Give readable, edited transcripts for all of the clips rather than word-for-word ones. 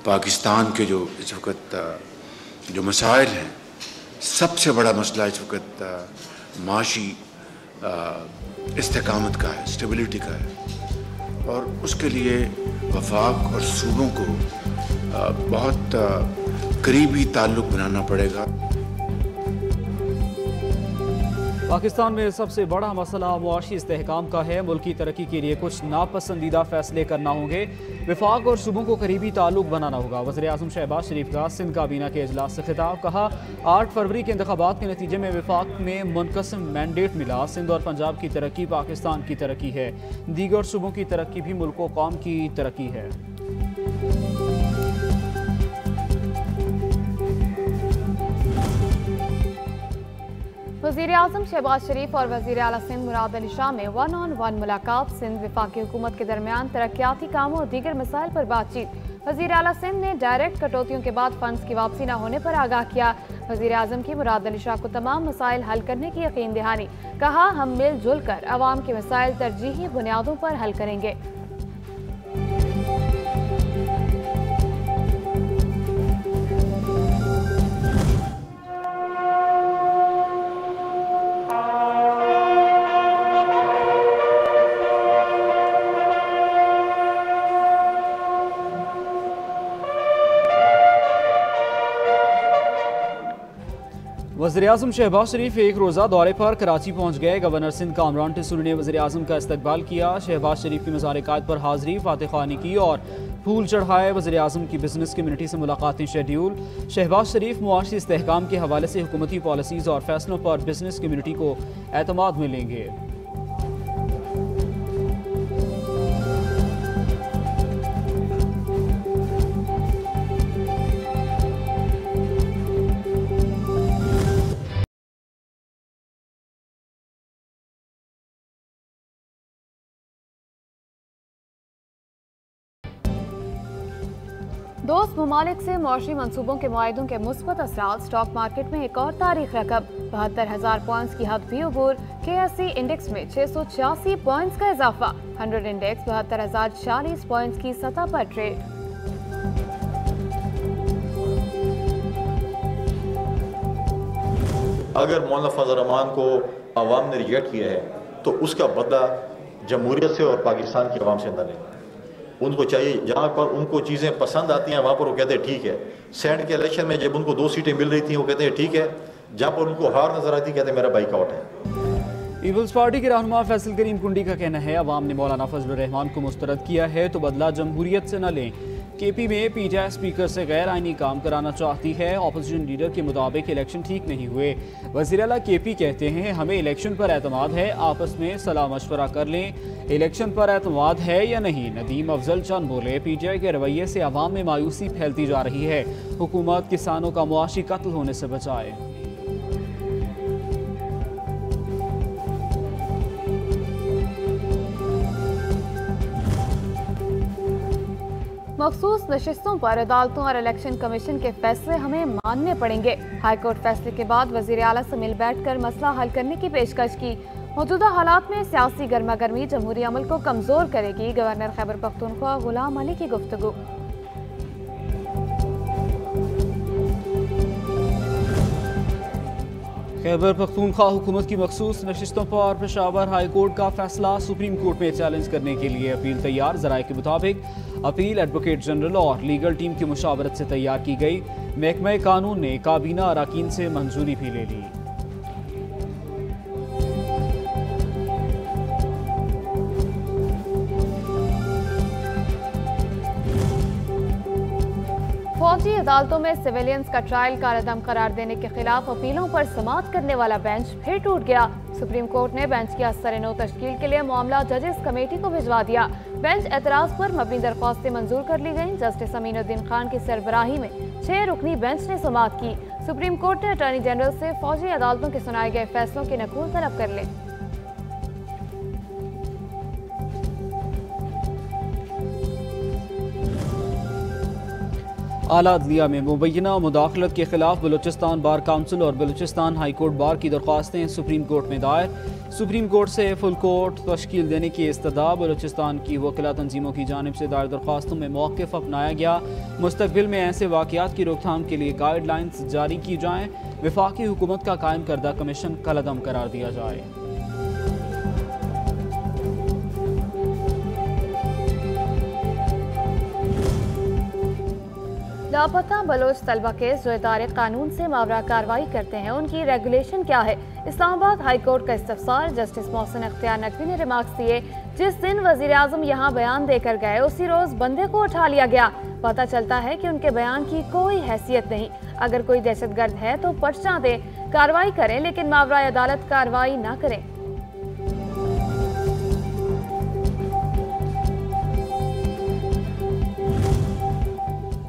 पाकिस्तान के जो इस वक्त जो मसाइल हैं, सबसे बड़ा मसला इस वक्त माशी इस्तेकामत का है, स्टेबिलिटी का है, और उसके लिए वफाक और सूबों को बहुत करीबी ताल्लुक़ बनाना पड़ेगा। पाकिस्तान में सबसे बड़ा मसला मुआशी इस्तेहकाम का है। मुल्की तरक्की के लिए कुछ नापसंदीदा फैसले करना होंगे। वफाक और सूबों को करीबी ताल्लुक बनाना होगा। वज़ीर-ए-आज़म शहबाज शरीफ का सिंध काबीना के इजलास से खिताब। कहा, 8 फरवरी के इंतखाबात के नतीजे में वफाक में मुनक़सिम मैंडेट मिला। सिंध और पंजाब की तरक्की पाकिस्तान की तरक्की है। दीगर सूबों की तरक्की भी मुल्क व कौम की तरक्की है। वज़ीर-ए-आज़म शहबाज शरीफ और वज़ीर आला सिंध मुराद अली शाह में 1-on-1 मुलाकात। सिंध वफाकी हुकूमत के दरमियान तरक्याती कामों और दीगर मसाइल पर बातचीत। वज़ीर आला सिंध ने डायरेक्ट कटौतियों के बाद फंड्स की वापसी न होने पर आगाह किया। वज़ीर-ए-आज़म की मुराद अली शाह को तमाम मसाइल हल करने की यकीन दहानी। कहा, हम मिलजुल कर अवाम के मसाइल तरजीही बुनियादों पर हल करेंगे। वज़ीर-ए-आज़म शहबाज शरीफ एक रोज़ा दौरे पर कराची पहुँच गए। गवर्नर सिंध कामरान टिसूर ने वज़ीर-ए-आज़म का इस्तकबाल किया। शहबाज शरीफ की मज़ार-ए-कायद पर हाज़री, फातिह ख़्वानी की और फूल चढ़ाए। वज़ीर-ए-आज़म की बिजनेस कम्यूनिटी से मुलाकातें शेड्यूल। शहबाज शरीफ मुआशी इस्तेहकाम के हवाले से हुकूमती पॉलिसीज़ और फैसलों पर बिजनेस कम्यूनिटी को एतमाद में लेंगे। दोस्त ममालिक से मुआशी मनसूबों के मुआहिदों के मुस्बत असरात। स्टॉक मार्केट में एक और तारीख रकम, 72,000 पॉइंट्स की हद भी अबूर। KSE इंडेक्स में 686 पॉइंट्स का इजाफा। 100 इंडेक्स 72,040 पॉइंट्स की सतह पर ट्रेड। अगर मौलाना फजल रहमान को अवाम ने रिजेक्ट किया है तो उसका बदला जमहूरियत से और पाकिस्तान की अवाम से न लें। उनको चाहिए, जहाँ पर उनको चीज़ें पसंद आती हैं वहाँ पर वो कहते हैं ठीक है। सेनेट के इलेक्शन में जब उनको 2 सीटें मिल रही थी वो कहते हैं ठीक है। जहाँ पर उनको हार नजर आती कहते हैं मेरा बाइकआउट है। पीपल्स पार्टी के रहनुमा फैसल करीम कुंडी का कहना है, अवाम ने मौलाना फजल रहमान को मुस्तरद किया है तो बदला जमहूरियत से न लें। KP में PTI स्पीकर से गैर आइनी काम कराना चाहती है। ऑपोजिशन लीडर के मुताबिक इलेक्शन ठीक नहीं हुए। वज़ीर आला KP कहते हैं, हमें इलेक्शन पर एतमाद है, आपस में सलाह मशवरा कर लें। इलेक्शन पर एतमाद है या नहीं? नदीम अफजल चंद बोले, PTI के रवैये से अवाम में मायूसी फैलती जा रही है। हुकूमत किसानों का मुआशी कत्ल होने से बचाए। मखसूस नशिस्तों पर अदालतों और इलेक्शन कमीशन के फैसले हमें मानने पड़ेंगे। हाईकोर्ट फैसले के बाद वज़ीर आला से मिल बैठकर मसला हल करने की पेशकश की। मौजूदा हालात में सियासी गर्मा गर्मी जमहूरी अमल को कमजोर करेगी। गवर्नर खैबर पख्तूनख्वा गुलाम अली की गुफ्तगू। खैबर पख्तूनख्वा हुकूमत की मखसूस नशिस्तों पर पेशावर हाई कोर्ट का फैसला सुप्रीम कोर्ट में चैलेंज करने के लिए अपील तैयार। ज़राए के मुताबिक अपील एडवोकेट जनरल और लीगल टीम की मुशावरत से तैयार की गई। महकमा कानून ने काबीना अराकीन से मंजूरी भी ले ली। फौजी अदालतों में सिविलियंस का ट्रायल कारदम करार देने के खिलाफ अपीलों पर समाअत करने वाला बेंच फिर टूट गया। सुप्रीम कोर्ट ने बेंच की असर-ए-नौ तश्कील के लिए मामला जजेस कमेटी को भिजवा दिया। बेंच एतराज पर मबनी दरख्वास्तें मंजूर कर ली गईं। जस्टिस अमीनुद्दीन खान की सरबराही में 6 रुकनी बेंच ने समाअत की। सुप्रीम कोर्ट ने अटॉर्नी जनरल से फौजी अदालतों के सुनाए गए फैसलों के नकूल तलब कर लें। आला अदलिया में मुबैना मुदाखलत के खिलाफ बलूचिस्तान बार काउंसिल और बलूचिस्तान हाई कोर्ट बार की दरख्वास्तें सुप्रीम कोर्ट में दायर। सुप्रीम कोर्ट से फुल कोर्ट तश्कील देने की इस्तदा। बलूचिस्तान की वकीला तंजीमों की जानिब से दायर दरख्वास्तों में मौक़िफ़ अपनाया गया। मुस्तक़बिल में ऐसे वाक़यात की रोकथाम के लिए गाइडलाइंस जारी की जाएँ। वफाकी हुकूमत का कायम करदा कमीशन कलअदम करार दिया जाए। लापता बलोच तलबा केस जो इदारे कानून से मावरा कार्रवाई करते हैं उनकी रेगुलेशन क्या है। इस्लामाबाद हाई कोर्ट का इस्तफसार। जस्टिस मोहसिन अख्तियार नकवी ने रिमार्क्स दिए, जिस दिन वजीर आजम यहाँ बयान देकर गए उसी रोज बंदे को उठा लिया गया। पता चलता है कि उनके बयान की कोई हैसियत नहीं। अगर कोई दहशतगर्द है तो पर्चा दे, कार्रवाई करें, लेकिन मावरा अदालत कार्रवाई न करें।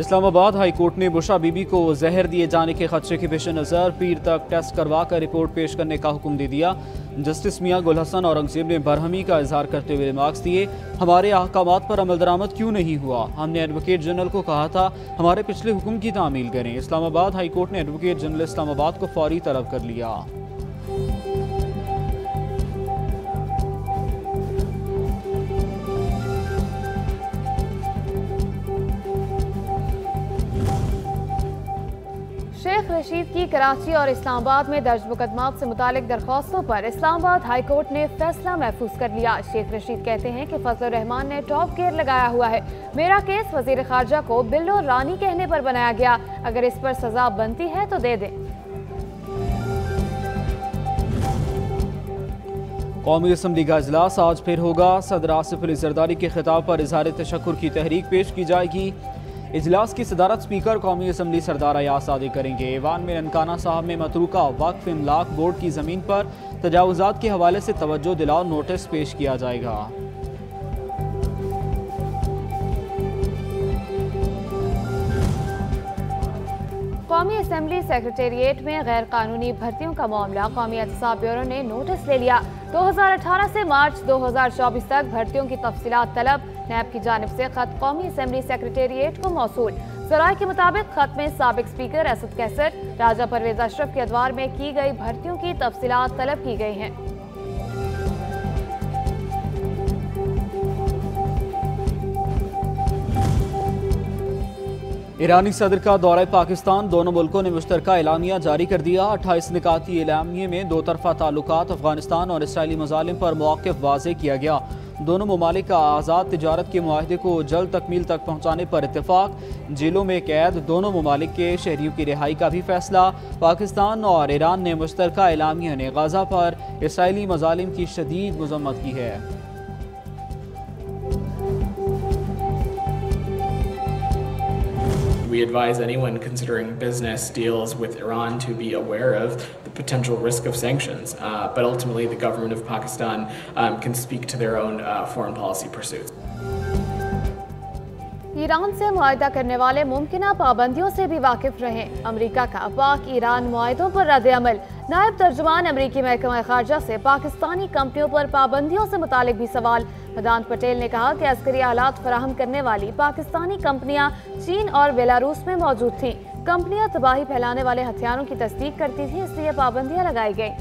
इस्लामाबाद हाई कोर्ट ने बुशा बीबी को जहर दिए जाने के खदशे के पेश नज़र पीर तक टेस्ट करवा कर रिपोर्ट पेश करने का हुक्म दे दिया। जस्टिस मियां गुल हसन औरंगजेब ने बरहमी का इजहार करते हुए रिमार्क्स दिए, हमारे अहकामात पर अमल दरामद क्यों नहीं हुआ। हमने एडवोकेट जनरल को कहा था हमारे पिछले हुक्म की तामील करें। इस्लामाबाद हाई कोर्ट ने एडवोकेट जनरल इस्लामाबाद को फौरी तलब कर लिया। शेख रशीद की कराची और इस्लामाबाद में दर्ज मुकदमात से मुतालिक दरख्वास्तों पर इस्लामाबाद हाई कोर्ट ने फैसला महफूज कर लिया। शेख रशीद कहते हैं कि फजल रहमान ने टॉप गियर लगाया हुआ है। मेरा केस वजीर खारजा को बिल्लो रानी कहने पर बनाया गया। अगर इस पर सजा बनती है तो दे दें। कौमी असम्बली का इजलास आज फिर होगा। सदर आसिफ अली जरदारी के खिताब पर इजहार तशक्कुर की तहरीक पेश की जाएगी। इजलास की सदारत स्पीकर कौमी असम्बली सरदार अयाज सादिक करेंगे। ईवान में ननकाना साहब में मतरूका वक्फ इमलाक बोर्ड की ज़मीन पर तजावुजात के हवाले से तवज्जो दिलाओ नोटिस पेश किया जाएगा। कौमी असम्बली सेक्रेटेरिएट में गैर कानूनी भर्तियों का मामला कौमी एहतसाब ब्यूरो ने नोटिस ले लिया। 2018 से मार्च 2024 तक भर्तियों की तफसीलात तलब। नैब की जानिब से खत कौमी असम्बली सेक्रेटेरिएट को मौसूल। सराय के मुताबिक खत में साबिक स्पीकर असद कैसर, राजा परवेज अशरफ के अदवार में की गई भर्तियों की तफसीलात तलब की गई हैं। ईरानी सदर का दौरा पाकिस्तान। दोनों मुल्कों ने मुश्तरका एलामिया जारी कर दिया। 28 निकाती एलामिये में दो तरफा ताल्लुकात, अफगानिस्तान और इसराइली मज़ालिम पर मौक़िफ़ वाज़ेह किया गया। दोनों ममालिक का आज़ाद तिजारत के मुआहदे को जल्द तकमील तक पहुँचाने पर इत्तेफाक। जेलों में कैद दोनों ममालिक के शहरियों की रिहाई का भी फैसला। पाकिस्तान और ईरान ने मुश्तरका एलामिया ने गाज़ा पर इसराइली मज़ालिम की शदीद मज़म्मत की है। We advise anyone considering business deals with Iran to be aware of the potential risk of sanctions, but ultimately the government of Pakistan can speak to their own foreign policy pursuits. Iran से मुआहदा करने वाले मुमकिना पाबंदियों से भी वाकिफ रहें। America का पाक ईरान मुआहदों पर रद्द-ए-अमल। नायब तर्जुमान अमेरिकी महकमा खारजा से पाकिस्तानी कंपनियों पर पाबंदियों से मुतालिक भी सवाल। मदान पटेल ने कहा कि अस्करी आलात फराहम करने वाली पाकिस्तानी कंपनियां चीन और बेलारूस में मौजूद थीं। कंपनियां तबाही फैलाने वाले हथियारों की तस्दीक करती थी, इसलिए पाबंदियां लगाई गई।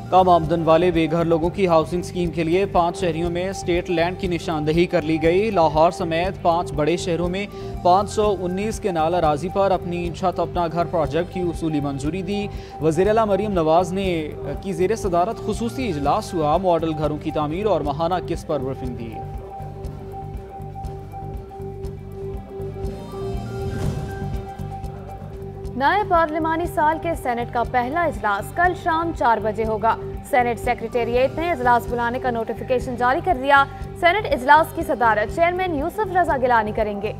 कम आमदन वाले बेघर लोगों की हाउसिंग स्कीम के लिए 5 शहरों में स्टेट लैंड की निशानदही कर ली गई। लाहौर समेत 5 बड़े शहरों में 519 के नाल अराजी पर अपनी छत अपना घर प्रोजेक्ट की उसूली मंजूरी दी। वज़ीर आला मरीम नवाज ने की ज़ेर सदारत खुसूसी इजलास हुआ। मॉडल घरों की तामीर और माहाना किस्त पर ब्रीफिंग दी। नए पार्लिमानी साल के सेनेट का पहला इजलास कल शाम 4 बजे होगा। सेनेट सेक्रेटेरिएट ने इजलास बुलाने का नोटिफिकेशन जारी कर दिया। सेनेट इजलास की सदारत चेयरमैन यूसुफ रजा गिलानी करेंगे।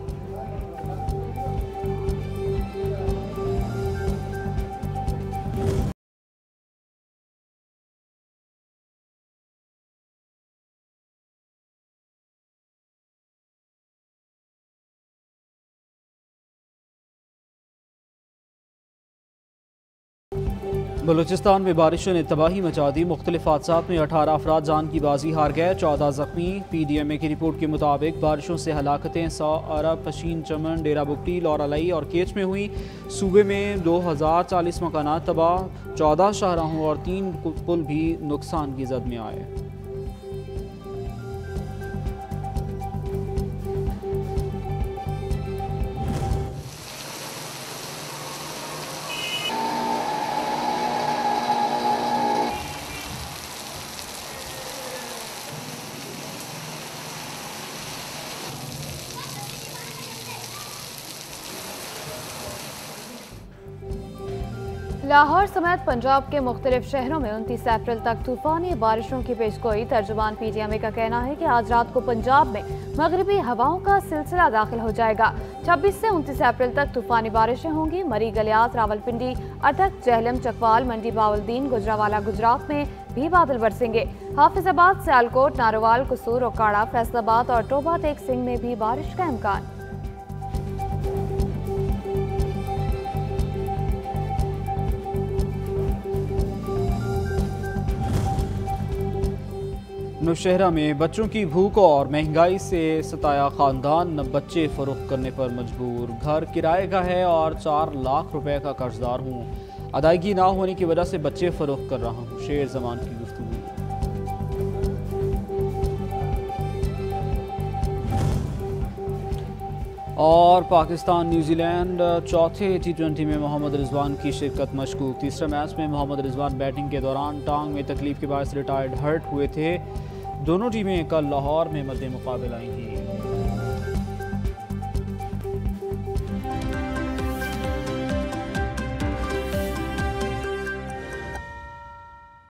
बलूचिस्तान में बारिशों ने तबाही मचा दी। मुख्तलिफ हादसात में 18 अफराद जान की बाजी हार गए, 14 जख्मी। PDMA की रिपोर्ट के मुताबिक बारिशों से हलाकतें 100 अरब, पशीन चमन, डेरा बुगटी, लौरालई और केच में हुई। सूबे में 2040 मकानात तबाह, 14 शाहराहों और 3 पुल भी नुकसान की जद में आए। लाहौर समेत पंजाब के मुख्तलिफ शहरों में 29 अप्रैल तक तूफानी बारिशों की पेशगोई। तर्जुमान PDMA का कहना है कि आज रात को पंजाब में मगरिबी हवाओं का सिलसिला दाखिल हो जाएगा। 26 से 29 अप्रैल तक तूफानी बारिशें होंगी। मरी, गलियात, रावलपिंडी, अटक, जहलम, चकवाल, मंडी बाउलदीन, गुजरावाला गुजरात में भी बादल बरसेंगे। हाफिजाबाद, सियालकोट, नारोवाल, कसूर, ओकाड़ा, फैसलाबाद और टोबा टेक सिंह में भी बारिश का इम्कान। नौशहरा में बच्चों की भूख और महंगाई से सताया खानदान बच्चे फरोख्त करने पर मजबूर। घर किराए का है और 4 लाख रुपए का कर्जदार हूँ। अदायगी ना होने की वजह से बच्चे फरोख्त कर रहा हूँ। शेर जमान की गुफ्तगू। और पाकिस्तान न्यूजीलैंड चौथे T20 में मोहम्मद रिजवान की शिरकत मशकूक। तीसरे मैच में मोहम्मद रिजवान बैटिंग के दौरान टांग में तकलीफ के बायस रिटायर्ड हर्ट हुए थे। दोनों टीमें कल लाहौर में मद्दे मुकाबला आई थी।